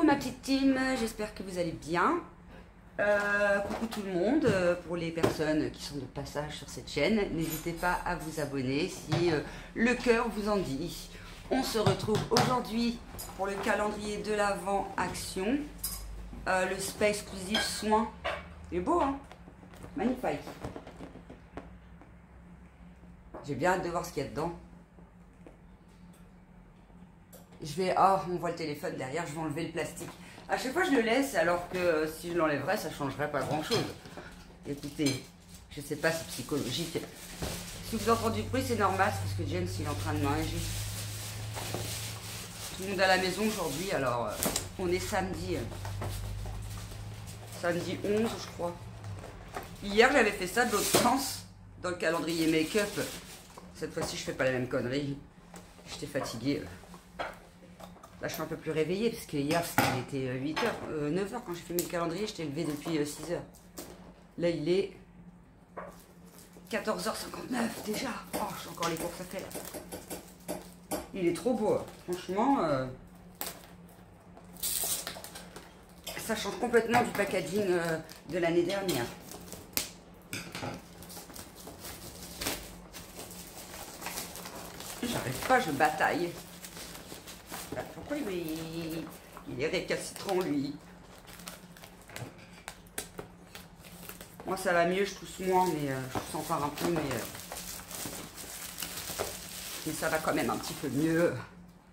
ma petite team, j'espère que vous allez bien. Coucou tout le monde, pour les personnes qui sont de passage sur cette chaîne, n'hésitez pas à vous abonner si le cœur vous en dit. On se retrouve aujourd'hui pour le calendrier de l'Avent Action, le Space Exclusive Soin. Il est beau, hein? Magnifique. J'ai bien hâte de voir ce qu'il y a dedans. Je vais... Ah, on voit le téléphone derrière, je vais enlever le plastique. À chaque fois, je le laisse, alors que si je l'enlèverais, ça ne changerait pas grand-chose. Écoutez, je ne sais pas, c'est psychologique. Si vous entendez du bruit, c'est normal, parce que James, il est en train de manger. Tout le monde à la maison aujourd'hui, alors on est samedi. Samedi 11, je crois. Hier, j'avais fait ça de l'autre sens, dans le calendrier make-up. Cette fois-ci, je fais pas la même connerie. J'étais fatiguée. Là, je suis un peu plus réveillée, parce que hier, il était 8h, 9h quand j'ai fait le calendrier. J'étais levée depuis 6h. Là, il est 14h59 déjà. Oh, j'ai encore les courses à faire. Il est trop beau. Franchement, ça change complètement du packaging de l'année dernière. J'arrive pas, je bataille. Pourquoi il est récalcitrant, lui? Moi, ça va mieux, je tousse moins, mais je tousse encore un peu, mais ça va quand même un petit peu mieux.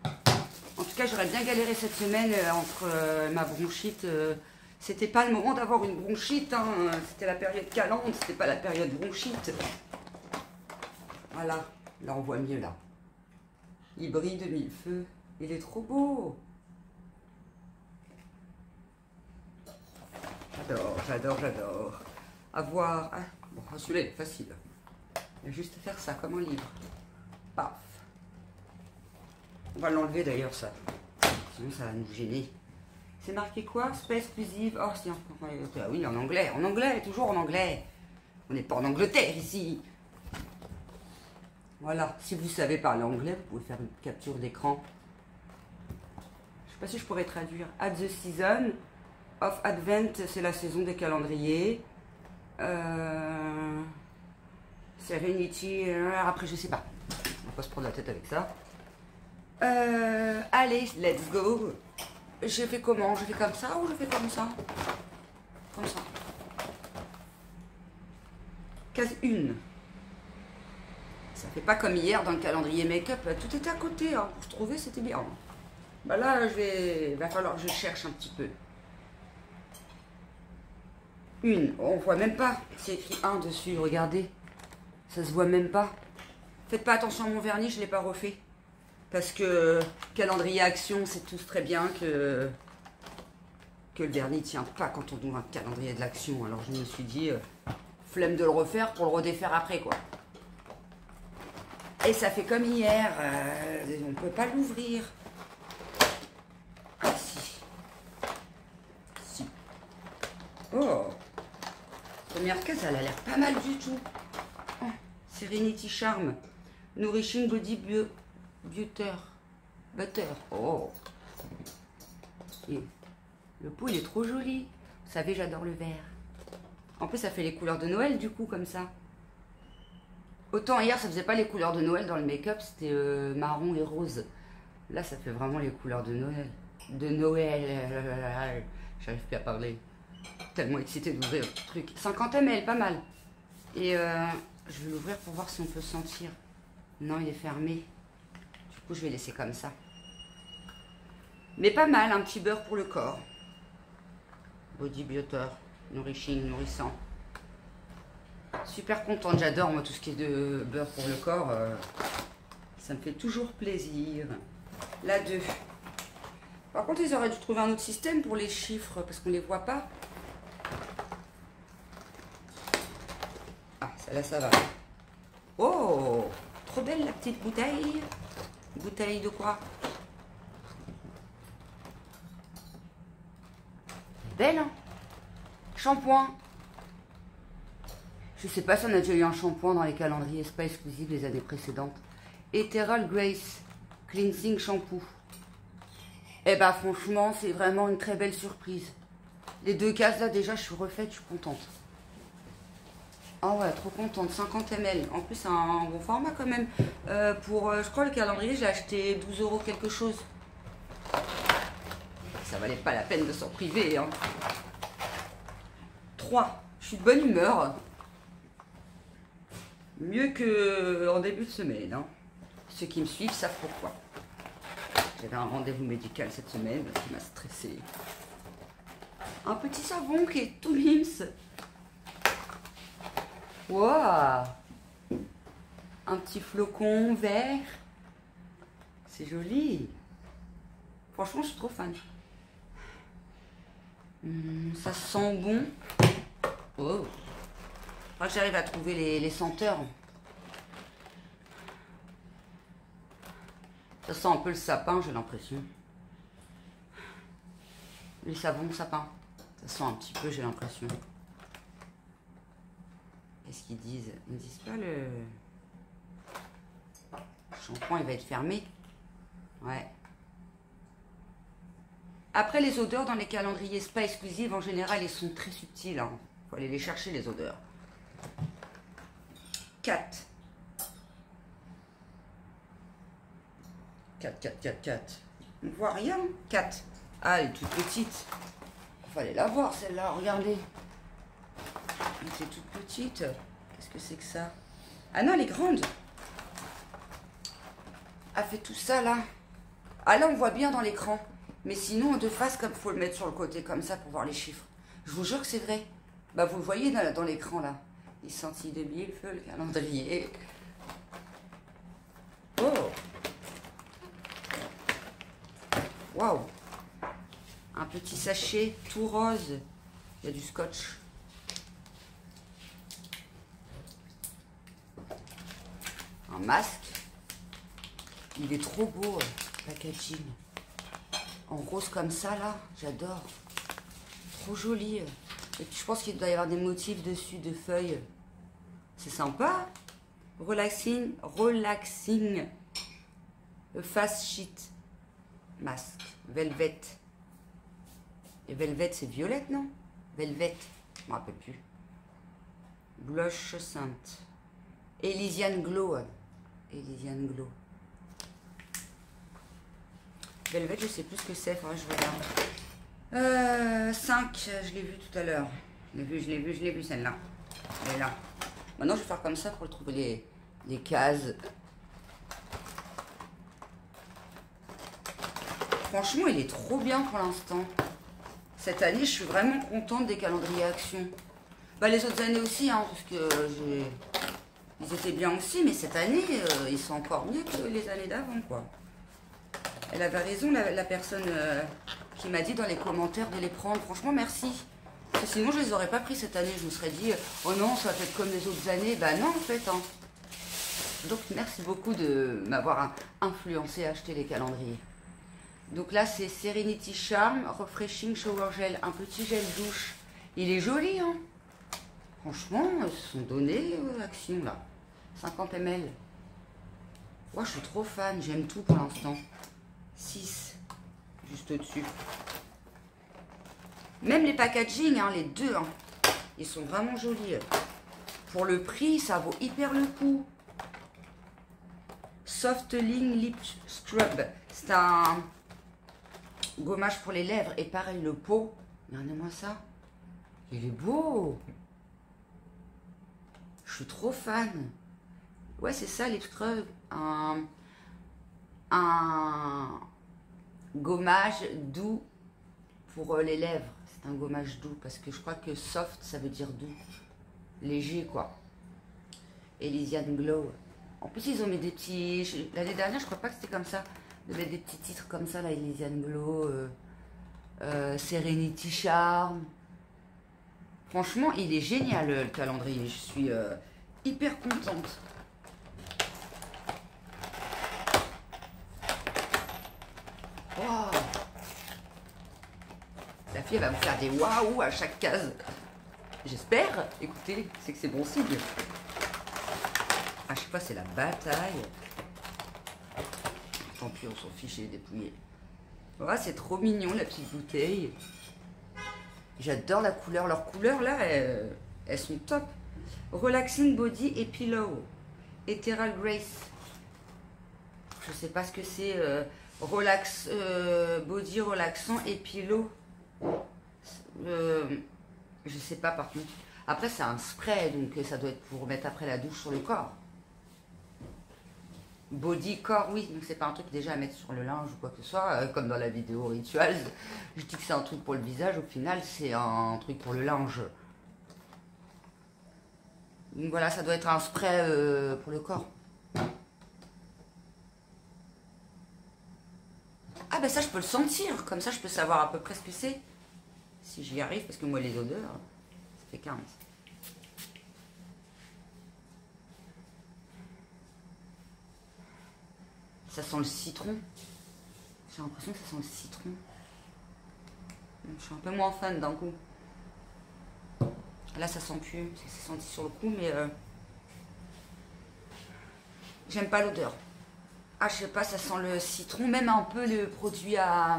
En tout cas, j'aurais bien galéré cette semaine entre ma bronchite. C'était pas le moment d'avoir une bronchite, hein. C'était la période calende, c'était pas la période bronchite. Voilà, là on voit mieux, là. Il brille de mille feux. Il est trop beau. J'adore, j'adore, j'adore. À voir. Ah, bon, celui-là est facile. Il y a juste à faire ça comme un livre. Paf. On va l'enlever d'ailleurs, ça. Sinon, ça va nous gêner. C'est marqué quoi? Space Exclusive. Oh, c'est ah oui, en anglais. En anglais, toujours en anglais. On n'est pas en Angleterre ici. Voilà. Si vous savez parler anglais, vous pouvez faire une capture d'écran. Je sais pas si je pourrais traduire. At the season of Advent, c'est la saison des calendriers. Serenity, après je sais pas. On va pas se prendre la tête avec ça. Allez, let's go. Je fais comment? Je fais comme ça ou je fais comme ça? Comme ça. Case 1. Ça fait pas comme hier dans le calendrier make-up. Tout était à côté. Hein. Pour se trouver, c'était bien. Bah là, il va falloir que je cherche un petit peu. Une, on voit même pas. C'est écrit 1 dessus, regardez. Ça se voit même pas. Faites pas attention à mon vernis, je l'ai pas refait. Parce que calendrier action, c'est tous très bien que le vernis tient pas quand on ouvre un calendrier de l'action. Alors je me suis dit, flemme de le refaire pour le redéfaire après, quoi. Et ça fait comme hier, on peut pas l'ouvrir. Ah si. Si. Oh. Première case, elle a l'air pas mal du tout. Oh. Serenity Charm. Nourishing Body Butter. Oh. Et le pot, il est trop joli. Vous savez, j'adore le vert. En plus, ça fait les couleurs de Noël, du coup, comme ça. Autant hier, ça faisait pas les couleurs de Noël dans le make-up, c'était marron et rose. Là, ça fait vraiment les couleurs de Noël. De Noël. J'arrive plus à parler. Tellement excitée d'ouvrir le truc. 50 ml, pas mal. Et je vais l'ouvrir pour voir si on peut sentir. Non, il est fermé. Du coup, je vais laisser comme ça. Mais pas mal, un petit beurre pour le corps. Body Butter, nourishing, nourrissant. Super contente, j'adore moi tout ce qui est de beurre pour le corps. Ça me fait toujours plaisir. La 2. Par contre, ils auraient dû trouver un autre système pour les chiffres parce qu'on les voit pas. Ah, celle-là, ça va. Oh, trop belle la petite bouteille. Bouteille de quoi? Belle, hein? Shampoing. Je sais pas si on a déjà eu un shampoing dans les calendriers Space Exclusive des années précédentes. Ethereal Grace Cleansing Shampoo. Eh ben franchement, c'est vraiment une très belle surprise. Les 2 cases là, déjà, je suis refaite, je suis contente. Ah ouais, trop contente, 50 ml. En plus, c'est un bon format quand même. Je crois, le calendrier, j'ai acheté 12 € quelque chose. Ça valait pas la peine de s'en priver, hein. 3. Je suis de bonne humeur. Mieux qu'en début de semaine, hein. Ceux qui me suivent savent pourquoi. J'avais un rendez-vous médical cette semaine qui m'a stressée. Un petit savon qui est tout mims. Wow. Un petit flocon vert. C'est joli. Franchement, je suis trop fan. Ça sent bon. Oh. Faudra que j'arrive à trouver les senteurs. Ça sent un peu le sapin, j'ai l'impression. Les savons sapin. Ça sent un petit peu, j'ai l'impression. Qu'est-ce qu'ils disent? Ils ne disent pas le shampoing, il va être fermé. Ouais. Après, les odeurs dans les calendriers spa exclusifs, en général, ils sont très subtils. Hein. Faut aller les chercher, les odeurs. 4. 4. On voit rien. 4. Ah, elle est toute petite. Il fallait la voir, celle-là. Regardez. C'est toute petite. Qu'est-ce que c'est que ça? Ah non, elle est grande. Elle fait tout ça, là. Ah, là, on voit bien dans l'écran. Mais sinon, de face, comme il faut le mettre sur le côté, comme ça, pour voir les chiffres. Je vous jure que c'est vrai. Bah, vous le voyez dans l'écran, là. Les sentiers de mille feux, le calendrier. Oh! Waouh! Un petit sachet tout rose. Il y a du scotch. Un masque. Il est trop beau, packaging. En rose comme ça, là. J'adore. Trop joli. Et puis, je pense qu'il doit y avoir des motifs dessus de feuilles. C'est sympa. Relaxing face sheet masque. Velvet. Et Velvet, c'est violette, non? Velvet. Je me rappelle plus. Blush sainte. Elysian Glow. Elysian Glow. Velvet, je sais plus ce que c'est. Faudrait que je regarde. 5, je l'ai vu tout à l'heure. Je l'ai vu celle-là. Elle est là. Maintenant, je vais faire comme ça pour trouver les cases. Franchement, il est trop bien pour l'instant. Cette année, je suis vraiment contente des calendriers Action. Bah, les autres années aussi, hein, parce que ils étaient bien aussi, mais cette année, ils sont encore mieux que les années d'avant, quoi. Elle avait raison, la personne qui m'a dit dans les commentaires de les prendre. Franchement, merci. Parce que sinon, je les aurais pas pris cette année. Je me serais dit, oh non, ça va être comme les autres années. Bah non, en fait. Hein. Donc, merci beaucoup de m'avoir influencé à acheter les calendriers. Donc là, c'est Serenity Charm, Refreshing Shower Gel, un petit gel douche. Il est joli, hein. Franchement, ils se sont donnés Action, là. 50 ml. Moi, je suis trop fan. J'aime tout pour l'instant. 6, juste au-dessus. Même les packaging, hein, les deux, hein, ils sont vraiment jolis. Pour le prix, ça vaut hyper le coup. Softening Lip Scrub. C'est un gommage pour les lèvres. Et pareil, le pot. Regardez-moi ça. Il est beau. Je suis trop fan. Ouais, c'est ça, Lip Scrub. Un gommage doux pour les lèvres. C'est un gommage doux parce que je crois que soft, ça veut dire doux. Léger, quoi. Elysian Glow. En plus, ils ont mis des petits... L'année dernière, je crois pas que c'était comme ça. Ils avaient des petits titres comme ça, là, Elysian Glow, Serenity Charm. Franchement, il est génial, le calendrier. Je suis hyper contente. Wow. La fille, elle va me faire des waouh à chaque case. J'espère. Écoutez, c'est que c'est bon signe. À chaque fois, c'est la bataille. Tant pis, on s'en fiche, il est dépouillé. Ouais, c'est trop mignon la petite bouteille. J'adore la couleur. Leurs couleurs là, elles sont top. Relaxing Body et Pillow. Ethereal Grace. Je sais pas ce que c'est. Body relaxant et Pillow. Je sais pas par contre. Après c'est un spray, donc ça doit être pour mettre après la douche sur le corps. Body, corps, oui, donc c'est pas un truc déjà à mettre sur le linge ou quoi que ce soit, comme dans la vidéo Rituals. Je dis que c'est un truc pour le visage, au final c'est un truc pour le linge. Donc voilà, ça doit être un spray pour le corps. Ah ben ça je peux le sentir, comme ça je peux savoir à peu près ce que c'est. Si j'y arrive, parce que moi les odeurs, ça fait 15. Ça sent le citron. J'ai l'impression que ça sent le citron. Je suis un peu moins fan d'un coup. Là ça sent plus, c'est senti sur le coup, mais j'aime pas l'odeur. Ah je sais pas, ça sent le citron, même un peu le produit à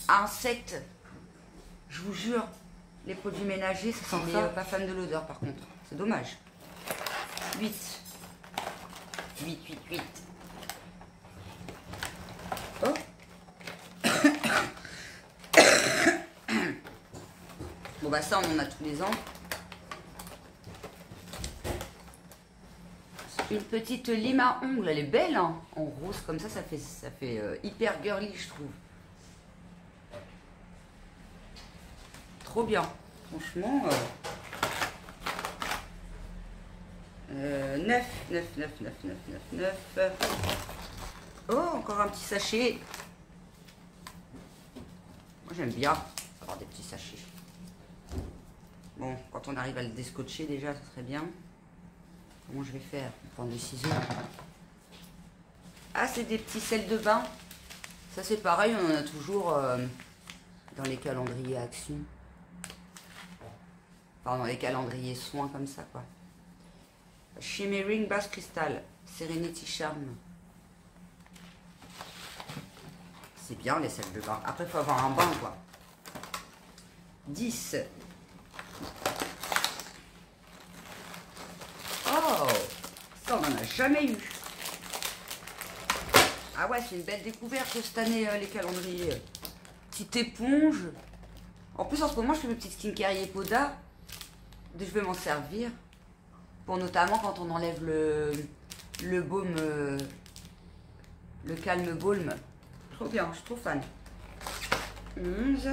insectes. Je vous jure, les produits ménagers, ça sent ça. Pas fan de l'odeur par contre. C'est dommage. 8. 8, 8, 8. Oh. Bon bah ça on en a tous les ans. Une petite lime à ongles, elle est belle hein. En rose comme ça, ça fait hyper girly je trouve. Trop bien, franchement. 9, 9, 9, 9, 9, 9, 9. Oh, encore un petit sachet. Moi j'aime bien avoir des petits sachets. Bon, quand on arrive à le descotcher déjà, ça serait bien. Comment je vais faire? Prendre le ciseau. Ah, c'est des petits sels de bain. Ça c'est pareil, on en a toujours dans les calendriers Action. Enfin, dans les calendriers soins comme ça quoi. Shimmering Bath Crystal, Serenity Charm. C'est bien les sels de bain. Après, il faut avoir un bain quoi. 10. Oh, ça on n'en a jamais eu. Ah ouais, c'est une belle découverte cette année les calendriers. Petite éponge. En plus en ce moment je fais mes petites skincare Yepoda. Je vais m'en servir. Pour notamment quand on enlève le baume, le calme baume. Trop bien, je suis trop fan. 11.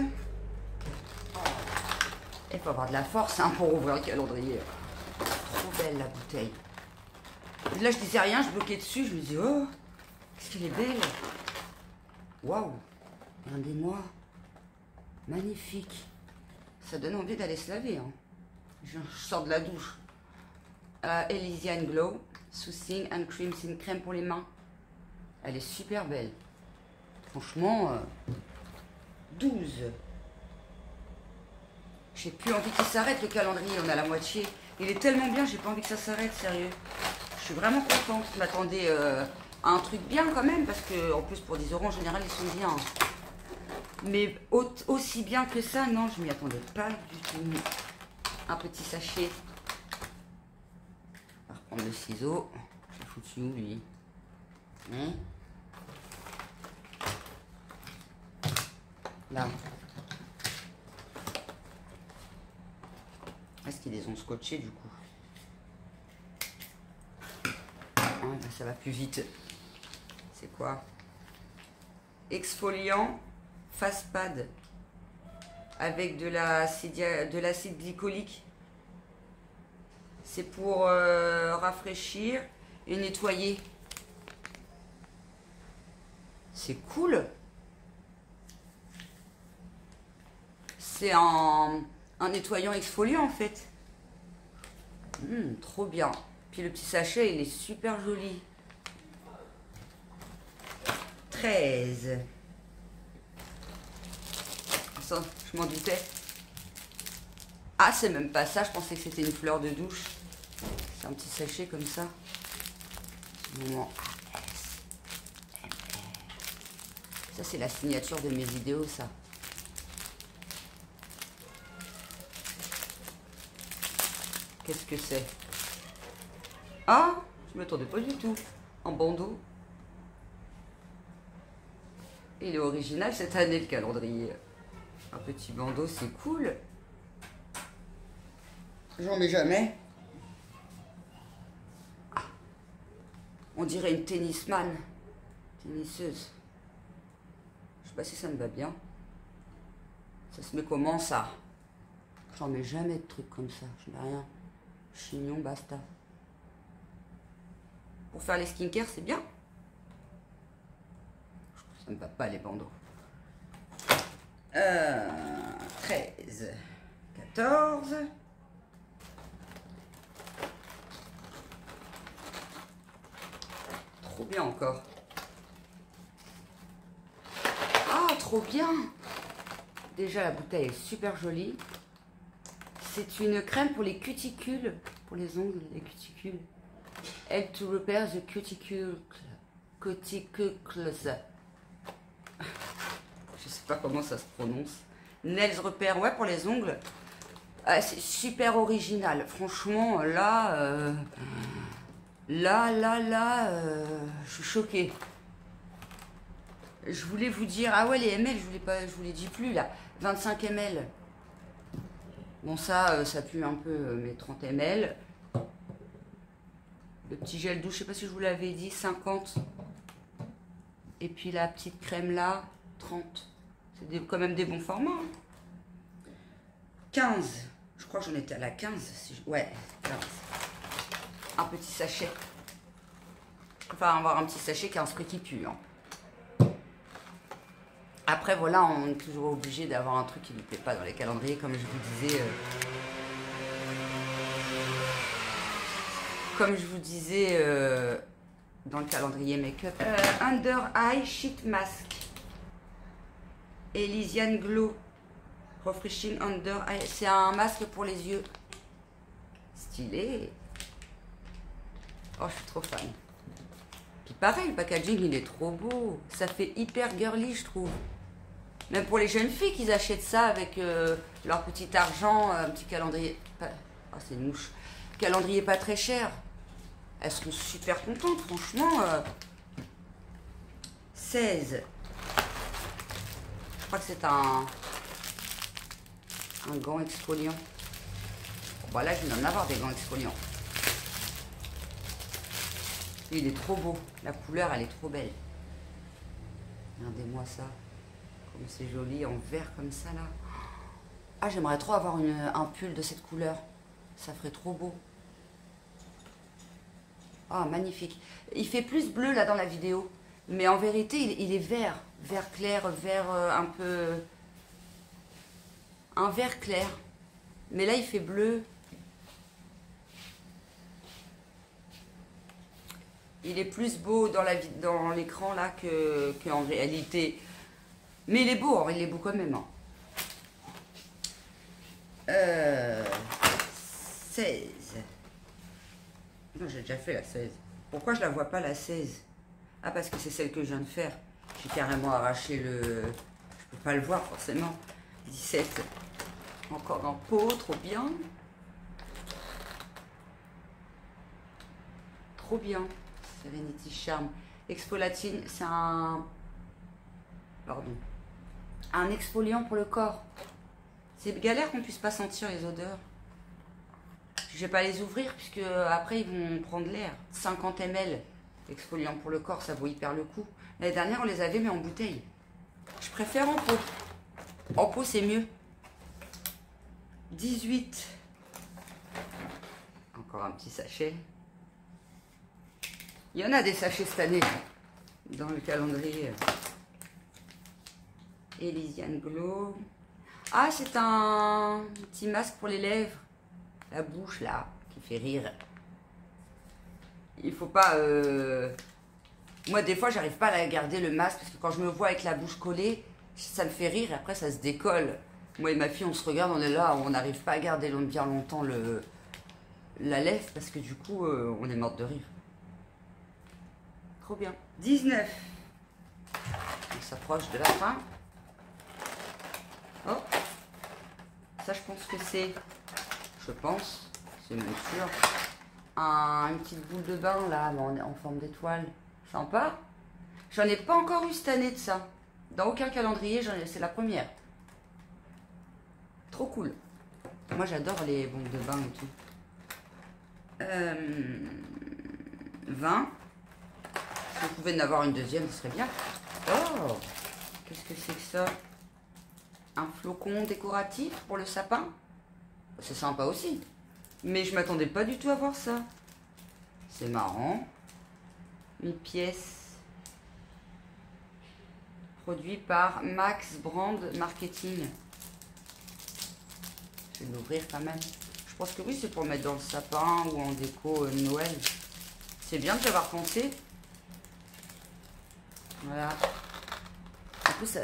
Il faut avoir de la force hein, pour ouvrir le calendrier. Trop belle la bouteille. Et là je disais rien, je bloquais dessus, je me dis oh, qu'est-ce qu'elle est belle. Waouh, regardez-moi. Magnifique. Ça donne envie d'aller se laver. Hein. Je sors de la douche. Elysian Glow, Soothing and Crimson crème pour les mains. Elle est super belle. Franchement, 12. J'ai plus envie qu'il s'arrête le calendrier, on a la moitié. Il est tellement bien, j'ai pas envie que ça s'arrête, sérieux. Je suis vraiment contente. Je m'attendais à un truc bien quand même, parce que en plus pour 10 € en général ils sont bien. Mais aussi bien que ça, non, je m'y attendais pas du tout. Un petit sachet. On va reprendre le ciseau. J'ai foutu où lui hein? Là. Est-ce qu'ils les ont scotchés du coup? Ah, ça va plus vite. C'est quoi? Exfoliant face pad avec de l'acide glycolique. C'est pour rafraîchir et nettoyer. C'est cool. C'est un nettoyant exfoliant en fait. Trop bien. Puis le petit sachet, il est super joli. 13. Ça, je m'en doutais. Ah, c'est même pas ça. Je pensais que c'était une fleur de douche. C'est un petit sachet comme ça. Ça, c'est la signature de mes vidéos, ça. Qu'est-ce que c'est? Ah, je ne m'attendais pas du tout. En bandeau. Il est original cette année, le calendrier. Un petit bandeau, c'est cool. J'en mets jamais. Ah. On dirait une tennisman. Tennisseuse. Je sais pas si ça me va bien. Ça se met comment, ça? J'en mets jamais de trucs comme ça. Je mets rien. Chignon, basta. Pour faire les skincare, c'est bien. Ça me va pas, les bandeaux. 13, 14. Trop bien encore. Ah, trop bien. Déjà, la bouteille est super jolie. C'est une crème pour les cuticules, pour les ongles, les cuticules. Help to repair the cuticles. Je sais pas comment ça se prononce. Nails Repair, ouais, pour les ongles. Ah, c'est super original. Franchement, là, je suis choquée. Je voulais vous dire, ah ouais, les ml, je vous les dis plus là. 25 ml. Bon, ça pue un peu, mais 30 ml. Le petit gel douche, je sais pas si je vous l'avais dit, 50. Et puis la petite crème là, 30. C'est quand même des bons formats. Hein. 15. Je crois que j'en étais à la 15. Ouais, 15. Un petit sachet. Je préfère avoir un petit sachet qu'un spray qui pue. Hein. Après, voilà, on est toujours obligé d'avoir un truc qui ne nous plaît pas dans les calendriers, comme je vous disais. Comme je vous disais dans le calendrier make-up. Under Eye Sheet Mask. Elysian Glow. Refreshing Under Eye. C'est un masque pour les yeux. Stylé. Oh, je suis trop fan. Puis pareil, le packaging, il est trop beau. Ça fait hyper girly, je trouve. Même pour les jeunes filles qui achètent ça avec leur petit argent, un petit calendrier. Oh, c'est une mouche. Calendrier pas très cher. Elles seront super contentes, franchement. 16. Je crois que c'est un gant exfoliant. Bon, bah là, je vais en avoir des gants exfoliants. Il est trop beau. La couleur, elle est trop belle. Regardez-moi ça. Comme c'est joli, en vert comme ça, là. Ah, j'aimerais trop avoir un pull de cette couleur. Ça ferait trop beau. Ah, magnifique. Il fait plus bleu, là, dans la vidéo. Mais en vérité, il est vert. Vert clair, vert un peu... Un vert clair. Mais là, il fait bleu. Il est plus beau dans l'écran, là, qu'en réalité. Mais il est beau, hein, il est beau quand même. Hein. 16. Non, j'ai déjà fait la 16. Pourquoi je la vois pas, la 16? Ah, parce que c'est celle que je viens de faire. J'ai carrément arraché le... Je peux pas le voir, forcément. 17. Encore en peau, trop bien. Trop bien. Serenity Charm. Exfolatine, c'est un... Pardon. Un exfoliant pour le corps. C'est galère qu'on puisse pas sentir les odeurs. Je vais pas les ouvrir puisque après ils vont prendre l'air. 50 ml exfoliant pour le corps, ça vaut hyper le coup. L'année dernière on les avait mais en bouteille. Je préfère en pot. En pot c'est mieux. 18. Encore un petit sachet. Il y en a des sachets cette année dans le calendrier. Elysian Glow. Ah, c'est un petit masque pour les lèvres. La bouche, là, qui fait rire. Il faut pas... Moi, des fois, j'arrive pas à garder le masque, parce que quand je me vois avec la bouche collée, ça me fait rire, et après, ça se décolle. Moi et ma fille, on se regarde, on est là, on n'arrive pas à garder bien longtemps la lèvre, parce que du coup, on est morte de rire. Trop bien. 19. On s'approche de la fin. Oh, ça je pense que c'est, c'est même sûr, une petite boule de bain là, en forme d'étoile. Sympa. J'en ai pas encore eu cette année de ça. Dans aucun calendrier, c'est la première. Trop cool. Moi j'adore les boules de bain et tout. 20. Si vous pouvez en avoir une deuxième, ce serait bien. Oh, qu'est-ce que c'est que ça? Un flocon décoratif pour le sapin? C'est sympa aussi. Mais je m'attendais pas du tout à voir ça. C'est marrant. Une pièce. Produit par Max Brand Marketing. Je vais l'ouvrir quand même. Je pense que oui, c'est pour mettre dans le sapin ou en déco Noël. C'est bien de l'avoir pensé. Voilà. En plus, ça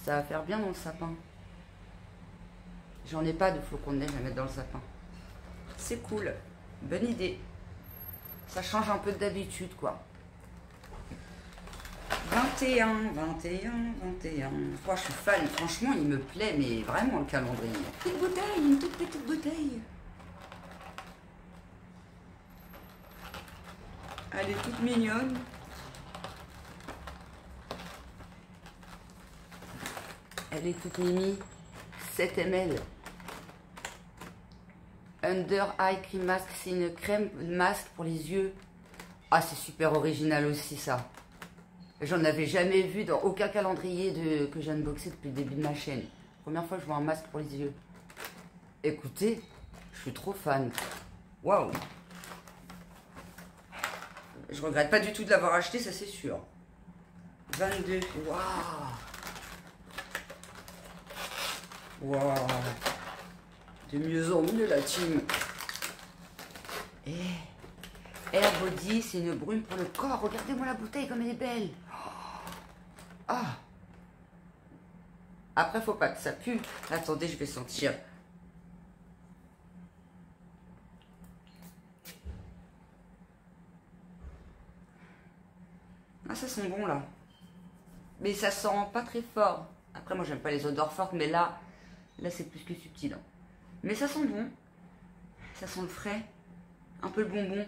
va faire bien dans le sapin. J'en ai pas de flocons de neige à mettre dans le sapin. C'est cool. Bonne idée. Ça change un peu d'habitude, quoi. 21, 21, 21. Oh, je suis fan. Franchement, il me plaît, mais vraiment, le calendrier. Petite bouteille, une toute petite bouteille. Elle est toute mignonne. Elle est toute mimi. 7 ml. Under Eye Cream Mask. C'est une crème masque pour les yeux. Ah, c'est super original aussi, ça. J'en avais jamais vu dans aucun calendrier que j'ai unboxé depuis le début de ma chaîne. Première fois que je vois un masque pour les yeux. Écoutez, je suis trop fan. Waouh! Je regrette pas du tout de l'avoir acheté, ça c'est sûr. 22. Waouh! Waouh! De mieux en mieux la team. Air Body, c'est une brume pour le corps. Regardez-moi la bouteille comme elle est belle. Ah! Après, faut pas que ça pue. Attendez, je vais sentir. Ah, ça sent bon là. Mais ça sent pas très fort. Après, moi, j'aime pas les odeurs fortes, mais là c'est plus que subtil. Mais ça sent bon. Ça sent le frais. Un peu le bonbon.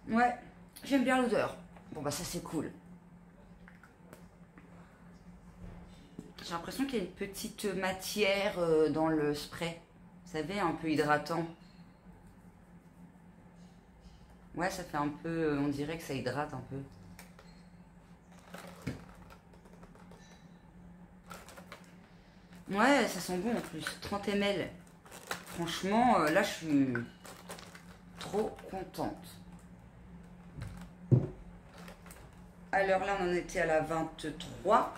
Ouais, j'aime bien l'odeur. Bon, bah ça, c'est cool. J'ai l'impression qu'il y a une petite matière dans le spray. Vous savez, un peu hydratant. Ouais, ça fait un peu... on dirait que ça hydrate un peu. Ouais, ça sent bon en plus. 30 ml. Franchement, là, je suis trop contente. Alors là, on en était à la 23.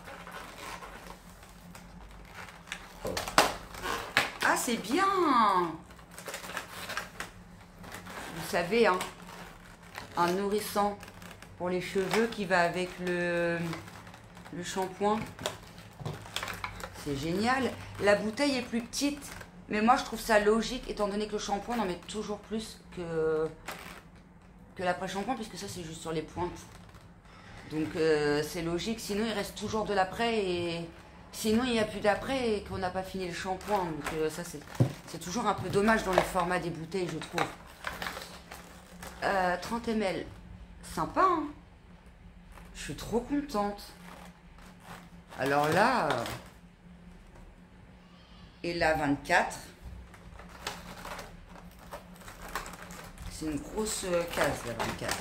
Ah, c'est bien! Vous savez, hein, un nourrissant pour les cheveux qui va avec le shampoing. C'est génial. La bouteille est plus petite, mais moi je trouve ça logique étant donné que le shampoing en met toujours plus que l'après-shampoing, puisque ça c'est juste sur les pointes. Donc c'est logique, sinon il reste toujours de l'après et sinon il n'y a plus d'après et qu'on n'a pas fini le shampoing. Donc ça c'est toujours un peu dommage dans le format des bouteilles, je trouve. 30 ml, sympa, hein. Je suis trop contente. Alors là... et la 24, c'est une grosse case, la 24.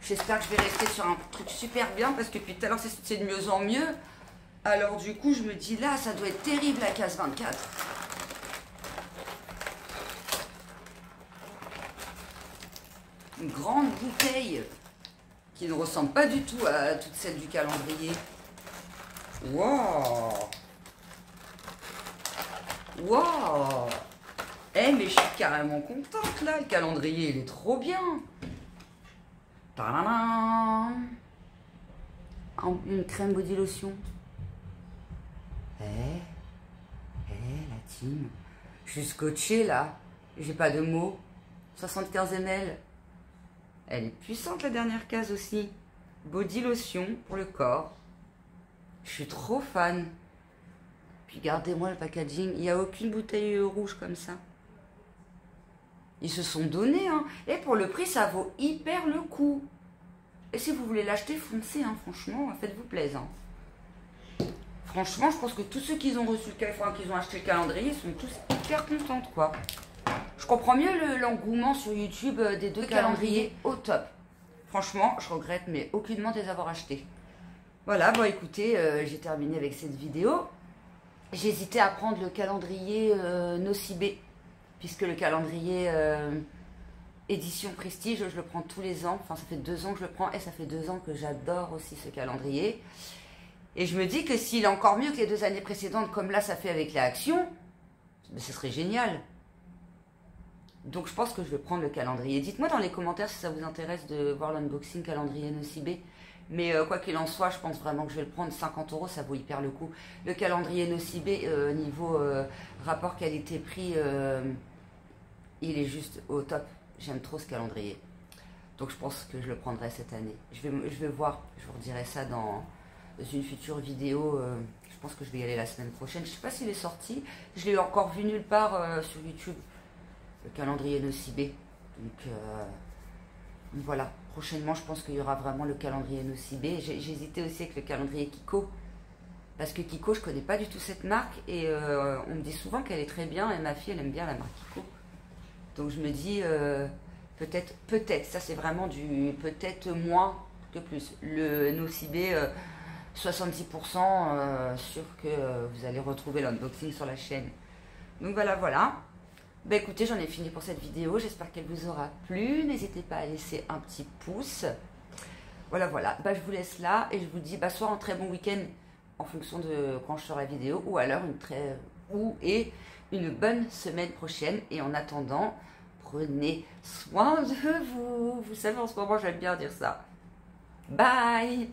J'espère que je vais rester sur un truc super bien, parce que depuis tout à l'heure, c'est de mieux en mieux. Alors du coup, je me dis là, ça doit être terrible, la case 24. Une grande bouteille qui ne ressemble pas du tout à toute celle du calendrier. Waouh! Waouh! Eh, mais je suis carrément contente là, le calendrier il est trop bien! Tadam! Une crème body lotion. La team. Je suis scotchée là, j'ai pas de mots. 75 ml. Elle est puissante la dernière case aussi. body lotion pour le corps. Je suis trop fan. Puis gardez-moi le packaging. Il n'y a aucune bouteille rouge comme ça. Ils se sont donnés, hein. Et pour le prix, ça vaut hyper le coup. Et si vous voulez l'acheter, foncez, hein. Franchement, faites-vous plaisir. Hein. Franchement, je pense que tous ceux qui ont reçu qui ont acheté le calendrier sont tous hyper contents, quoi. Je comprends mieux l'engouement sur YouTube des deux calendriers au top. Franchement, je regrette, mais aucunement de les avoir achetés. Voilà, bon écoutez, j'ai terminé avec cette vidéo. J'hésitais à prendre le calendrier Nocibé, puisque le calendrier édition Prestige, je le prends tous les ans. Enfin, ça fait 2 ans que je le prends et ça fait 2 ans que j'adore aussi ce calendrier. Et je me dis que s'il est encore mieux que les 2 années précédentes, comme là ça fait avec la Action, ce serait génial. Donc je pense que je vais prendre le calendrier. Dites-moi dans les commentaires si ça vous intéresse de voir l'unboxing calendrier Nocibé. Mais quoi qu'il en soit, je pense vraiment que je vais le prendre. 50 €, ça vaut hyper le coup. Le calendrier Nocibé, niveau rapport qualité-prix, il est juste au top. J'aime trop ce calendrier. Donc je pense que je le prendrai cette année. Je vais voir, je vous redirai ça dans une future vidéo. Je pense que je vais y aller la semaine prochaine. Je ne sais pas s'il est sorti. Je l'ai encore vu nulle part sur YouTube. Le calendrier Nocibé. Donc voilà. Prochainement, je pense qu'il y aura vraiment le calendrier Nocibé. J'ai hésité aussi avec le calendrier Kiko. Parce que Kiko, je ne connais pas du tout cette marque. Et on me dit souvent qu'elle est très bien. Et ma fille, elle aime bien la marque Kiko. Donc je me dis, peut-être, ça c'est vraiment du peut-être moins que plus. Le Nocibé, 70% sûr que vous allez retrouver l'unboxing sur la chaîne. Donc voilà. Bah écoutez, j'en ai fini pour cette vidéo. J'espère qu'elle vous aura plu. N'hésitez pas à laisser un petit pouce. Voilà. Bah je vous laisse là et je vous dis soit un très bon week-end en fonction de quand je sors la vidéo, ou alors une bonne semaine prochaine. Et en attendant, prenez soin de vous. Vous savez, en ce moment, j'aime bien dire ça. Bye!